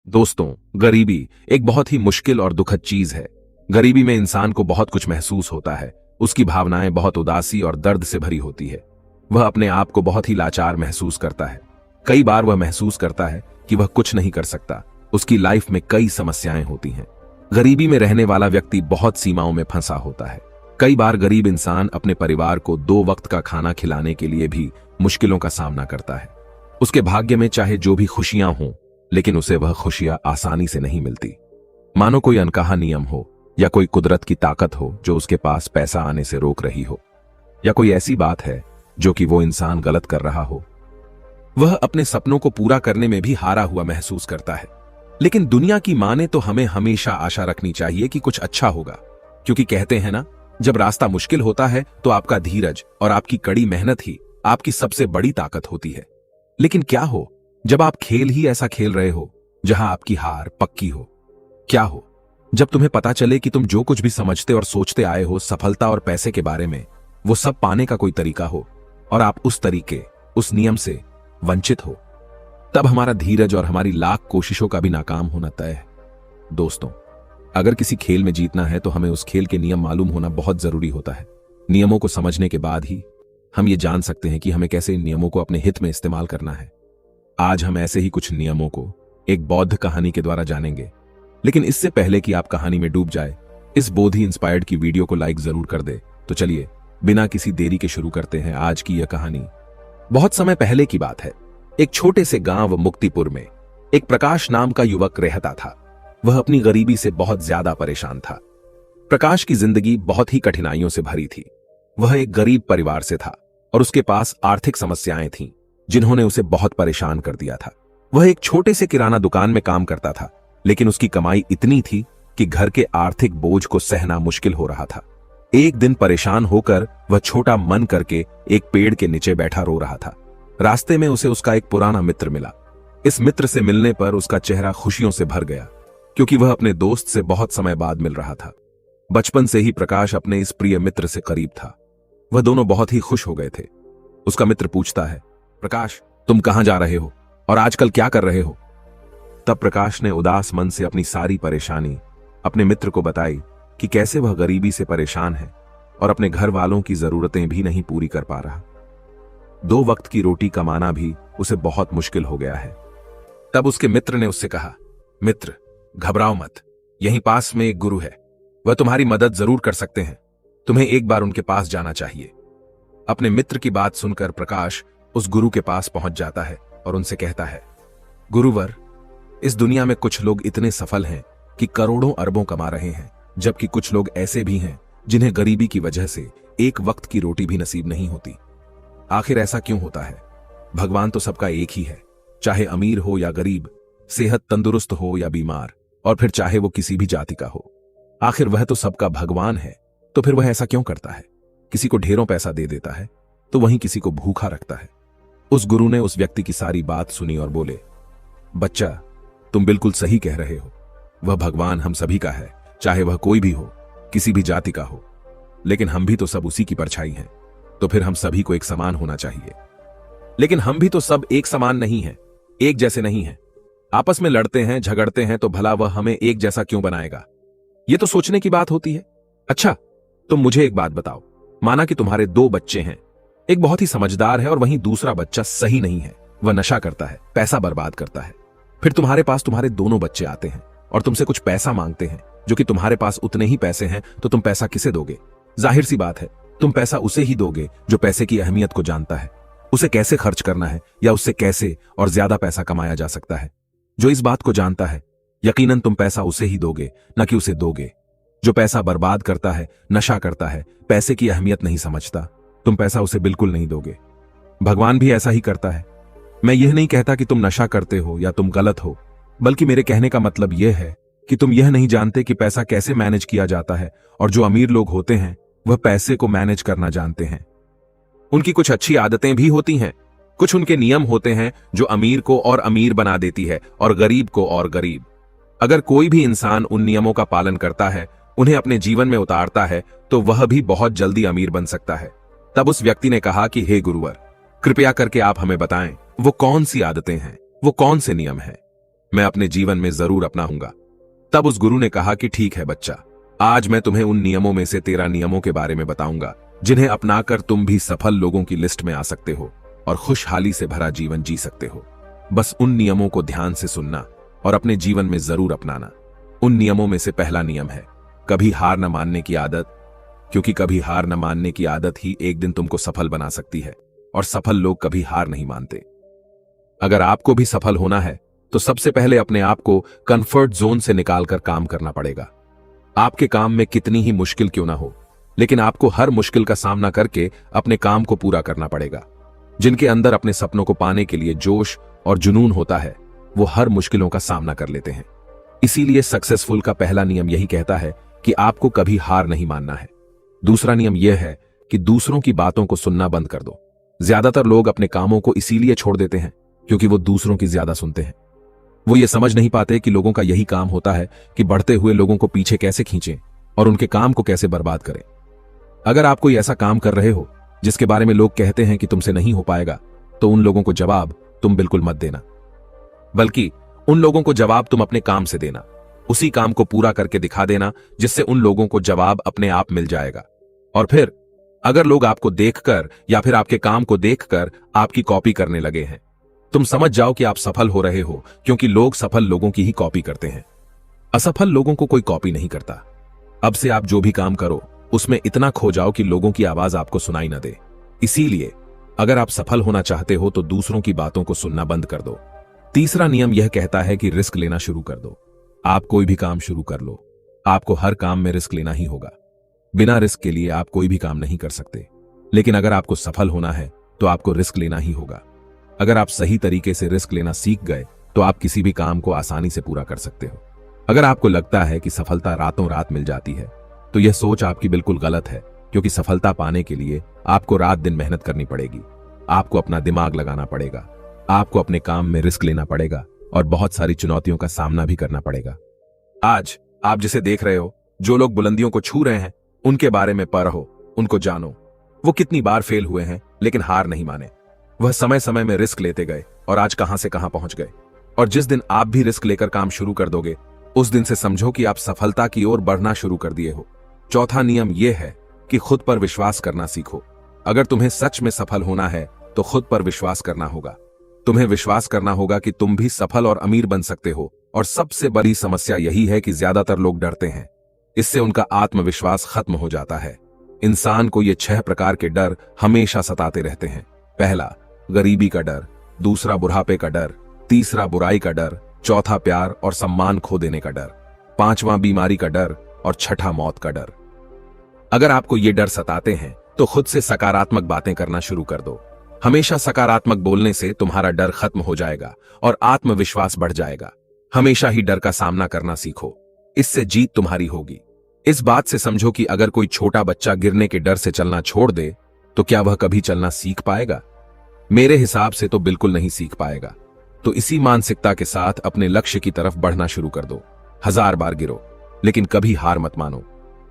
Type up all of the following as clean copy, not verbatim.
दोस्तों, गरीबी एक बहुत ही मुश्किल और दुखद चीज है। गरीबी में इंसान को बहुत कुछ महसूस होता है। उसकी भावनाएं बहुत उदासी और दर्द से भरी होती है। वह अपने आप को बहुत ही लाचार महसूस करता है। कई बार वह महसूस करता है कि वह कुछ नहीं कर सकता। उसकी लाइफ में कई समस्याएं होती हैं। गरीबी में रहने वाला व्यक्ति बहुत सीमाओं में फंसा होता है। कई बार गरीब इंसान अपने परिवार को 2 वक्त का खाना खिलाने के लिए भी मुश्किलों का सामना करता है। उसके भाग्य में चाहे जो भी खुशियां हों, लेकिन उसे वह खुशियां आसानी से नहीं मिलती। मानो कोई अनकहा नियम हो, या कोई कुदरत की ताकत हो जो उसके पास पैसा आने से रोक रही हो, या कोई ऐसी बात है जो कि वो इंसान गलत कर रहा हो। वह अपने सपनों को पूरा करने में भी हारा हुआ महसूस करता है। लेकिन दुनिया की माने तो हमें हमेशा आशा रखनी चाहिए कि कुछ अच्छा होगा, क्योंकि कहते हैं ना, जब रास्ता मुश्किल होता है तो आपका धीरज और आपकी कड़ी मेहनत ही आपकी सबसे बड़ी ताकत होती है। लेकिन क्या हो जब आप खेल ही ऐसा खेल रहे हो जहां आपकी हार पक्की हो? क्या हो जब तुम्हें पता चले कि तुम जो कुछ भी समझते और सोचते आए हो सफलता और पैसे के बारे में, वो सब पाने का कोई तरीका हो और आप उस तरीके, उस नियम से वंचित हो? तब हमारा धीरज और हमारी लाख कोशिशों का भी नाकाम होना तय है। दोस्तों, अगर किसी खेल में जीतना है तो हमें उस खेल के नियम मालूम होना बहुत जरूरी होता है। नियमों को समझने के बाद ही हम ये जान सकते हैं कि हमें कैसे इन नियमों को अपने हित में इस्तेमाल करना है। आज हम ऐसे ही कुछ नियमों को एक बौद्ध कहानी के द्वारा जानेंगे। लेकिन इससे पहले कि आप कहानी में डूब जाए, इस बोधि इंस्पायर्ड की वीडियो को लाइक जरूर कर दे। तो चलिए बिना किसी देरी के शुरू करते हैं आज की यह कहानी। बहुत समय पहले की बात है। एक छोटे से गांव मुक्तिपुर में एक प्रकाश नाम का युवक रहता था। वह अपनी गरीबी से बहुत ज्यादा परेशान था। प्रकाश की जिंदगी बहुत ही कठिनाइयों से भरी थी। वह एक गरीब परिवार से था और उसके पास आर्थिक समस्याएं थीं जिन्होंने उसे बहुत परेशान कर दिया था। वह एक छोटे से किराना दुकान में काम करता था, लेकिन उसकी कमाई इतनी थी कि घर के आर्थिक बोझ को सहना मुश्किल हो रहा था। एक दिन परेशान होकर वह छोटा मन करके एक पेड़ के नीचे बैठा रो रहा था। रास्ते में उसे उसका एक पुराना मित्र मिला। इस मित्र से मिलने पर उसका चेहरा खुशियों से भर गया, क्योंकि वह अपने दोस्त से बहुत समय बाद मिल रहा था। बचपन से ही प्रकाश अपने इस प्रिय मित्र से करीब था। वह दोनों बहुत ही खुश हो गए थे। उसका मित्र पूछता है, प्रकाश, तुम कहां जा रहे हो और आजकल क्या कर रहे हो? तब प्रकाश ने उदास मन से अपनी सारी परेशानी अपने मित्र को बताई कि कैसे वह गरीबी से परेशान है और अपने घर वालों की जरूरतें भी नहीं पूरी कर पा रहा। 2 वक्त की रोटी कमाना भी उसे बहुत मुश्किल हो गया है। तब उसके मित्र ने उससे कहा, मित्र, घबराओ मत, यहीं पास में एक गुरु है। वह तुम्हारी मदद जरूर कर सकते हैं। तुम्हें एक बार उनके पास जाना चाहिए। अपने मित्र की बात सुनकर प्रकाश उस गुरु के पास पहुंच जाता है और उनसे कहता है, गुरुवर, इस दुनिया में कुछ लोग इतने सफल हैं कि करोड़ों अरबों कमा रहे हैं, जबकि कुछ लोग ऐसे भी हैं जिन्हें गरीबी की वजह से एक वक्त की रोटी भी नसीब नहीं होती। आखिर ऐसा क्यों होता है? भगवान तो सबका एक ही है, चाहे अमीर हो या गरीब, सेहत तंदुरुस्त हो या बीमार, और फिर चाहे वो किसी भी जाति का हो। आखिर वह तो सबका भगवान है, तो फिर वह ऐसा क्यों करता है? किसी को ढेरों पैसा दे देता है तो वहीं किसी को भूखा रखता है। उस गुरु ने उस व्यक्ति की सारी बात सुनी और बोले, बच्चा, तुम बिल्कुल सही कह रहे हो। वह भगवान हम सभी का है, चाहे वह कोई भी हो, किसी भी जाति का हो। लेकिन हम भी तो सब उसी की परछाई हैं, तो फिर हम सभी को एक समान होना चाहिए। लेकिन हम भी तो सब एक समान नहीं हैं, एक जैसे नहीं हैं। आपस में लड़ते हैं, झगड़ते हैं, तो भला वह हमें एक जैसा क्यों बनाएगा? ये तो सोचने की बात होती है। अच्छा, तुम मुझे एक बात बताओ। माना कि तुम्हारे 2 बच्चे हैं। एक बहुत ही समझदार है और वहीं दूसरा बच्चा सही नहीं है। वह नशा करता है, पैसा बर्बाद करता है। फिर तुम्हारे पास तुम्हारे दोनों बच्चे आते हैं और तुमसे कुछ पैसा मांगते हैं, जो कि तुम्हारे पास उतने ही पैसे हैं, तो तुम पैसा किसे दोगे? जाहिर सी बात है, तुम पैसा उसे ही दोगे जो पैसे की अहमियत को जानता है, उसे कैसे खर्च करना है या उससे कैसे और ज्यादा पैसा कमाया जा सकता है। जो इस बात को जानता है, यकीनन तुम पैसा उसे ही दोगे, न कि उसे दोगे। जो पैसा बर्बाद करता है, नशा करता है, पैसे की अहमियत नहीं समझता, तुम पैसा उसे बिल्कुल नहीं दोगे। भगवान भी ऐसा ही करता है। मैं यह नहीं कहता कि तुम नशा करते हो या तुम गलत हो, बल्कि मेरे कहने का मतलब यह है कि तुम यह नहीं जानते कि पैसा कैसे मैनेज किया जाता है, और जो अमीर लोग होते हैं वह पैसे को मैनेज करना जानते हैं। उनकी कुछ अच्छी आदतें भी होती हैं, कुछ उनके नियम होते हैं जो अमीर को और अमीर बना देती है और गरीब को और गरीब। अगर कोई भी इंसान उन नियमों का पालन करता है, उन्हें अपने जीवन में उतारता है, तो वह भी बहुत जल्दी अमीर बन सकता है। तब उस व्यक्ति ने कहा कि हे गुरुवर, कृपया करके आप हमें बताएं, वो कौन सी आदतें हैं, वो कौन से नियम हैं? मैं अपने जीवन में जरूर अपनाऊंगा। तब उस गुरु ने कहा कि ठीक है बच्चा, आज मैं तुम्हें उन नियमों में से 13 नियमों के बारे में बताऊंगा जिन्हें अपनाकर तुम भी सफल लोगों की लिस्ट में आ सकते हो और खुशहाली से भरा जीवन जी सकते हो। बस उन नियमों को ध्यान से सुनना और अपने जीवन में जरूर अपनाना। उन नियमों में से पहला नियम है कभी हार न मानने की आदत, क्योंकि कभी हार न मानने की आदत ही एक दिन तुमको सफल बना सकती है और सफल लोग कभी हार नहीं मानते। अगर आपको भी सफल होना है तो सबसे पहले अपने आप को कंफर्ट जोन से निकालकर काम करना पड़ेगा। आपके काम में कितनी ही मुश्किल क्यों ना हो, लेकिन आपको हर मुश्किल का सामना करके अपने काम को पूरा करना पड़ेगा। जिनके अंदर अपने सपनों को पाने के लिए जोश और जुनून होता है वो हर मुश्किलों का सामना कर लेते हैं। इसीलिए सक्सेसफुल का पहला नियम यही कहता है कि आपको कभी हार नहीं मानना है। दूसरा नियम यह है कि दूसरों की बातों को सुनना बंद कर दो। ज्यादातर लोग अपने कामों को इसीलिए छोड़ देते हैं क्योंकि वो दूसरों की ज्यादा सुनते हैं। वो ये समझ नहीं पाते कि लोगों का यही काम होता है कि बढ़ते हुए लोगों को पीछे कैसे खींचें और उनके काम को कैसे बर्बाद करें। अगर आप कोई ऐसा काम कर रहे हो जिसके बारे में लोग कहते हैं कि तुमसे नहीं हो पाएगा, तो उन लोगों को जवाब तुम बिल्कुल मत देना, बल्कि उन लोगों को जवाब तुम अपने काम से देना। उसी काम को पूरा करके दिखा देना जिससे उन लोगों को जवाब अपने आप मिल जाएगा। और फिर अगर लोग आपको देखकर या फिर आपके काम को देखकर आपकी कॉपी करने लगे हैं, तुम समझ जाओ कि आप सफल हो रहे हो, क्योंकि लोग सफल लोगों की ही कॉपी करते हैं। असफल लोगों को कोई कॉपी नहीं करता। अब से आप जो भी काम करो उसमें इतना खो जाओ कि लोगों की आवाज आपको सुनाई न दे। इसीलिए अगर आप सफल होना चाहते हो तो दूसरों की बातों को सुनना बंद कर दो। तीसरा नियम यह कहता है कि रिस्क लेना शुरू कर दो। आप कोई भी काम शुरू कर लो, आपको हर काम में रिस्क लेना ही होगा। बिना रिस्क के लिए आप कोई भी काम नहीं कर सकते। लेकिन अगर आपको सफल होना है तो आपको रिस्क लेना ही होगा। अगर आप सही तरीके से रिस्क लेना सीख गए तो आप किसी भी काम को आसानी से पूरा कर सकते हो। अगर आपको लगता है कि सफलता रातों रात मिल जाती है तो यह सोच आपकी बिल्कुल गलत है, क्योंकि सफलता पाने के लिए आपको रात दिन मेहनत करनी पड़ेगी। आपको अपना दिमाग लगाना पड़ेगा, आपको अपने काम में रिस्क लेना पड़ेगा और बहुत सारी चुनौतियों का सामना भी करना पड़ेगा। आज आप जिसे देख रहे हो, जो लोग बुलंदियों को छू रहे हैं, उनके बारे में पढ़ो, उनको जानो। वो कितनी बार फेल हुए हैं लेकिन हार नहीं माने। वह समय समय में रिस्क लेते गए और आज कहां से कहां पहुंच गए। और जिस दिन आप भी रिस्क लेकर काम शुरू कर दोगे, उस दिन से समझो कि आप सफलता की ओर बढ़ना शुरू कर दिए हो। चौथा नियम यह है कि खुद पर विश्वास करना सीखो। अगर तुम्हें सच में सफल होना है तो खुद पर विश्वास करना होगा। तुम्हें विश्वास करना होगा कि तुम भी सफल और अमीर बन सकते हो। और सबसे बड़ी समस्या यही है कि ज्यादातर लोग डरते हैं। इससे उनका आत्मविश्वास खत्म हो जाता है। इंसान को ये 6 प्रकार के डर हमेशा सताते रहते हैं। पहला, गरीबी का डर। दूसरा, बुढ़ापे का डर। तीसरा, बुराई का डर। चौथा, प्यार और सम्मान खो देने का डर। पांचवा, बीमारी का डर। और छठा, मौत का डर। अगर आपको ये डर सताते हैं तो खुद से सकारात्मक बातें करना शुरू कर दो। हमेशा सकारात्मक बोलने से तुम्हारा डर खत्म हो जाएगा और आत्मविश्वास बढ़ जाएगा। हमेशा ही डर का सामना करना सीखो, इससे जीत तुम्हारी होगी। इस बात से समझो कि अगर कोई छोटा बच्चा गिरने के डर से चलना छोड़ दे तो क्या वह कभी चलना सीख पाएगा? मेरे हिसाब से तो बिल्कुल नहीं सीख पाएगा। तो इसी मानसिकता के साथ अपने लक्ष्य की तरफ बढ़ना शुरू कर दो। 1000 बार गिरो लेकिन कभी हार मत मानो।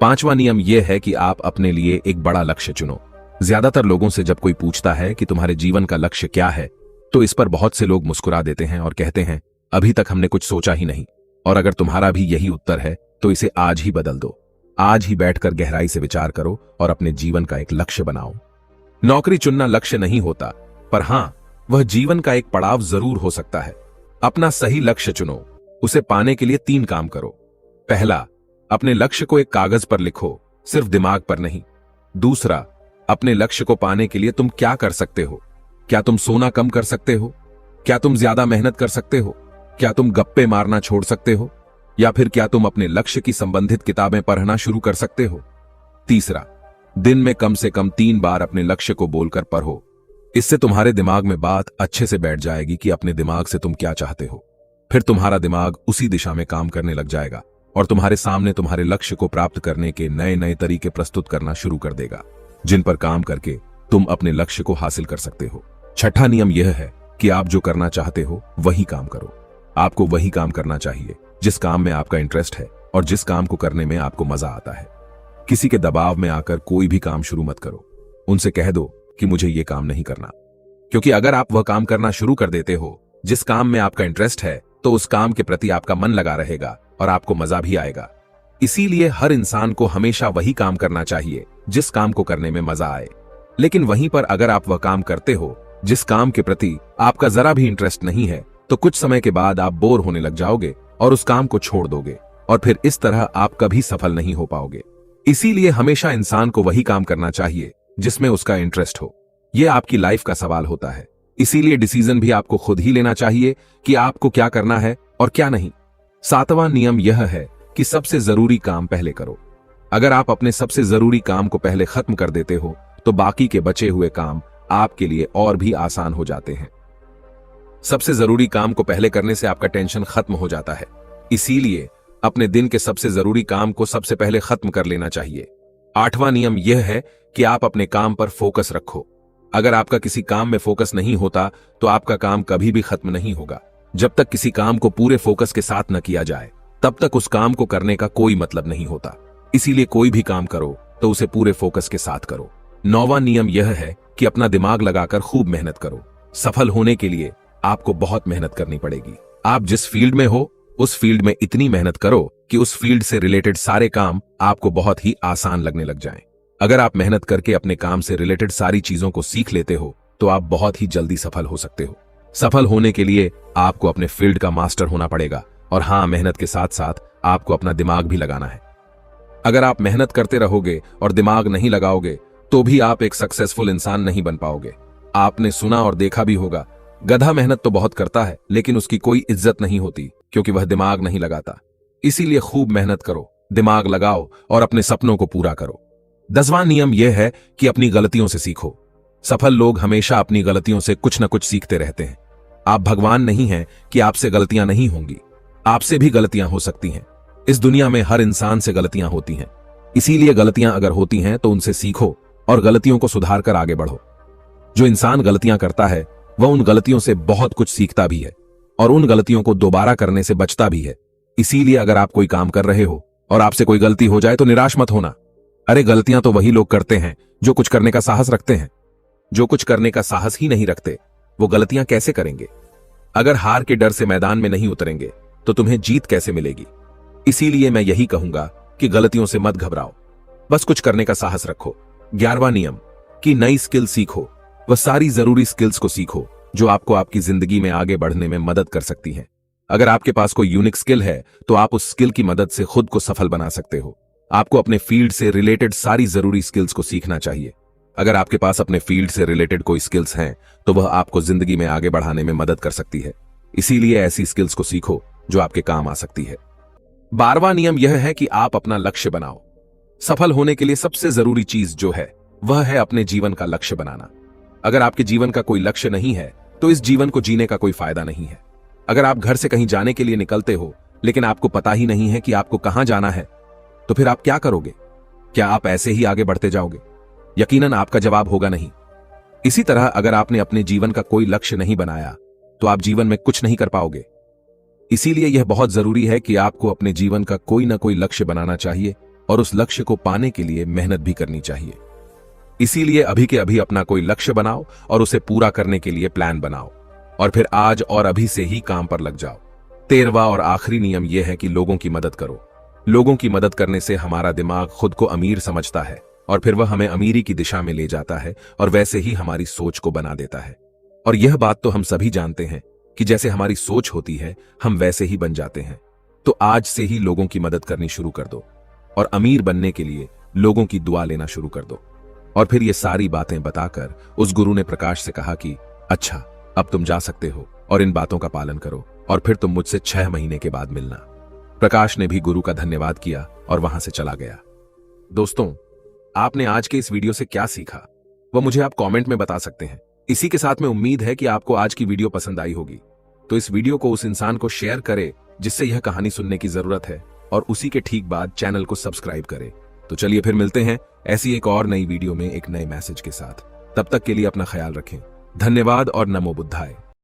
पांचवा नियम यह है कि आप अपने लिए एक बड़ा लक्ष्य चुनो। ज्यादातर लोगों से जब कोई पूछता है कि तुम्हारे जीवन का लक्ष्य क्या है, तो इस पर बहुत से लोग मुस्कुरा देते हैं और कहते हैं अभी तक हमने कुछ सोचा ही नहीं। और अगर तुम्हारा भी यही उत्तर है तो इसे आज ही बदल दो। आज ही बैठकर गहराई से विचार करो और अपने जीवन का एक लक्ष्य बनाओ। नौकरी चुनना लक्ष्य नहीं होता, पर हां, वह जीवन का एक पड़ाव जरूर हो सकता है। अपना सही लक्ष्य चुनो। उसे पाने के लिए 3 काम करो। पहला, अपने लक्ष्य को एक कागज पर लिखो, सिर्फ दिमाग पर नहीं। दूसरा, अपने लक्ष्य को पाने के लिए तुम क्या कर सकते हो? क्या तुम सोना कम कर सकते हो? क्या तुम ज्यादा मेहनत कर सकते हो? क्या तुम गप्पे मारना छोड़ सकते हो? या फिर क्या तुम अपने लक्ष्य की संबंधित किताबें पढ़ना शुरू कर सकते हो? तीसरा, दिन में कम से कम 3 बार अपने लक्ष्य को बोलकर पढ़ो। इससे तुम्हारे दिमाग में बात अच्छे से बैठ जाएगी कि अपने दिमाग से तुम क्या चाहते हो। फिर तुम्हारा दिमाग उसी दिशा में काम करने लग जाएगा और तुम्हारे सामने तुम्हारे लक्ष्य को प्राप्त करने के नए नए तरीके प्रस्तुत करना शुरू कर देगा, जिन पर काम करके तुम अपने लक्ष्य को हासिल कर सकते हो। छठा नियम यह है कि आप जो करना चाहते हो वही काम करो। आपको वही काम करना चाहिए जिस काम में आपका इंटरेस्ट है और जिस काम को करने में आपको मजा आता है। किसी के दबाव में आकर कोई भी काम शुरू मत करो। उनसे कह दो कि मुझे ये काम नहीं करना, क्योंकि अगर आप वह काम करना शुरू कर देते हो जिस काम में आपका इंटरेस्ट है, तो उस काम के प्रति आपका मन लगा रहेगा और आपको मजा भी आएगा। इसीलिए हर इंसान को हमेशा वही काम करना चाहिए जिस काम को करने में मजा आए। लेकिन वहीं पर अगर आप वह काम करते हो जिस काम के प्रति आपका जरा भी इंटरेस्ट नहीं है, तो कुछ समय के बाद आप बोर होने लग जाओगे और उस काम को छोड़ दोगे, और फिर इस तरह आप कभी सफल नहीं हो पाओगे। इसीलिए हमेशा इंसान को वही काम करना चाहिए जिसमें उसका इंटरेस्ट हो। यह आपकी लाइफ का सवाल होता है। इसीलिए डिसीजन भी आपको खुद ही लेना चाहिए कि आपको क्या करना है और क्या नहीं। 7वां नियम यह है कि सबसे जरूरी काम पहले करो। अगर आप अपने सबसे जरूरी काम को पहले खत्म कर देते हो तो बाकी के बचे हुए काम आपके लिए और भी आसान हो जाते हैं। सबसे जरूरी काम को पहले करने से आपका टेंशन खत्म हो जाता है। इसीलिए अपने दिन के सबसे जरूरी काम को सबसे पहले खत्म कर लेना चाहिए। 8वां नियम यह है कि आप अपने काम पर फोकस रखो। अगर आपका किसी काम में फोकस नहीं होता तो आपका काम कभी भी खत्म नहीं होगा। जब तक किसी काम को पूरे फोकस के साथ न किया जाए तब तक उस काम को करने का कोई मतलब नहीं होता। इसीलिए कोई भी काम करो तो उसे पूरे फोकस के साथ करो। 9वां नियम यह है कि अपना दिमाग लगाकर खूब मेहनत करो। सफल होने के लिए आपको बहुत मेहनत करनी पड़ेगी। आप जिस फील्ड में हो उस फील्ड में इतनी मेहनत करो कि उस फील्ड से रिलेटेड सारे काम आपको बहुत ही आसान लगने लग जाएं। अगर आप मेहनत करके अपने काम से रिलेटेड सारी चीजों को सीख लेते हो तो आप बहुत ही जल्दी सफल हो सकते हो। सफल होने के लिए आपको अपने फील्ड का मास्टर होना पड़ेगा, और हाँ, मेहनत के साथ साथ आपको अपना दिमाग भी लगाना है। अगर आप मेहनत करते रहोगे और दिमाग नहीं लगाओगे तो भी आप एक सक्सेसफुल इंसान नहीं बन पाओगे। आपने सुना और देखा भी होगा, गधा मेहनत तो बहुत करता है लेकिन उसकी कोई इज्जत नहीं होती क्योंकि वह दिमाग नहीं लगाता। इसीलिए खूब मेहनत करो, दिमाग लगाओ और अपने सपनों को पूरा करो। 10वां नियम यह है कि अपनी गलतियों से सीखो। सफल लोग हमेशा अपनी गलतियों से कुछ न कुछ सीखते रहते हैं। आप भगवान नहीं हैं कि आपसे गलतियां नहीं होंगी, आपसे भी गलतियां हो सकती हैं। इस दुनिया में हर इंसान से गलतियां होती हैं। इसीलिए गलतियां अगर होती हैं तो उनसे सीखो और गलतियों को सुधार कर आगे बढ़ो। जो इंसान गलतियां करता है वह उन गलतियों से बहुत कुछ सीखता भी है और उन गलतियों को दोबारा करने से बचता भी है। इसीलिए अगर आप कोई काम कर रहे हो और आपसे कोई गलती हो जाए तो निराश मत होना। अरे, गलतियां तो वही लोग करते हैं जो कुछ करने का साहस रखते हैं। जो कुछ करने का साहस ही नहीं रखते वो गलतियां कैसे करेंगे? अगर हार के डर से मैदान में नहीं उतरेंगे तो तुम्हें जीत कैसे मिलेगी? इसीलिए मैं यही कहूंगा कि गलतियों से मत घबराओ, बस कुछ करने का साहस रखो। 11वां नियम कि नई स्किल सीखो। वह सारी जरूरी स्किल्स को सीखो जो आपको आपकी जिंदगी में आगे बढ़ने में मदद कर सकती हैं। अगर आपके पास कोई यूनिक स्किल है तो आप उस स्किल की मदद से खुद को सफल बना सकते हो। आपको अपने फील्ड से रिलेटेड सारी जरूरी स्किल्स को सीखना चाहिए। अगर आपके पास अपने फील्ड से रिलेटेड कोई स्किल्स हैं तो वह आपको जिंदगी में आगे बढ़ाने में मदद कर सकती है। इसीलिए ऐसी स्किल्स को सीखो जो आपके काम आ सकती है। 12वां नियम यह है कि आप अपना लक्ष्य बनाओ। सफल होने के लिए सबसे जरूरी चीज जो है वह है अपने जीवन का लक्ष्य बनाना। अगर आपके जीवन का कोई लक्ष्य नहीं है तो इस जीवन को जीने का कोई फायदा नहीं है। अगर आप घर से कहीं जाने के लिए निकलते हो लेकिन आपको पता ही नहीं है कि आपको कहां जाना है तो फिर आप क्या करोगे? क्या आप ऐसे ही आगे बढ़ते जाओगे? यकीनन आपका जवाब होगा नहीं। इसी तरह अगर आपने अपने जीवन का कोई लक्ष्य नहीं बनाया तो आप जीवन में कुछ नहीं कर पाओगे। इसीलिए यह बहुत जरूरी है कि आपको अपने जीवन का कोई ना कोई लक्ष्य बनाना चाहिए और उस लक्ष्य को पाने के लिए मेहनत भी करनी चाहिए। इसीलिए अभी के अभी अपना कोई लक्ष्य बनाओ और उसे पूरा करने के लिए प्लान बनाओ और फिर आज और अभी से ही काम पर लग जाओ। 13वां और आखिरी नियम यह है कि लोगों की मदद करो। लोगों की मदद करने से हमारा दिमाग खुद को अमीर समझता है और फिर वह हमें अमीरी की दिशा में ले जाता है और वैसे ही हमारी सोच को बना देता है। और यह बात तो हम सभी जानते हैं कि जैसे हमारी सोच होती है हम वैसे ही बन जाते हैं। तो आज से ही लोगों की मदद करनी शुरू कर दो और अमीर बनने के लिए लोगों की दुआ लेना शुरू कर दो। और फिर ये सारी बातें बताकर उस गुरु ने प्रकाश से कहा कि अच्छा, अब तुम जा सकते हो और इन बातों का पालन करो और फिर तुम मुझसे 6 महीने के बाद मिलना। प्रकाश ने भी गुरु का धन्यवाद किया और वहां से चला गया। दोस्तों, आपने आज के इस वीडियो से क्या सीखा वह मुझे आप कमेंट में बता सकते हैं। इसी के साथ में उम्मीद है कि आपको आज की वीडियो पसंद आई होगी। तो इस वीडियो को उस इंसान को शेयर करें जिससे यह कहानी सुनने की जरूरत है और उसी के ठीक बाद चैनल को सब्सक्राइब करें। तो चलिए फिर मिलते हैं ऐसी एक और नई वीडियो में एक नए मैसेज के साथ। तब तक के लिए अपना ख्याल रखें। धन्यवाद और नमो बुद्धाय।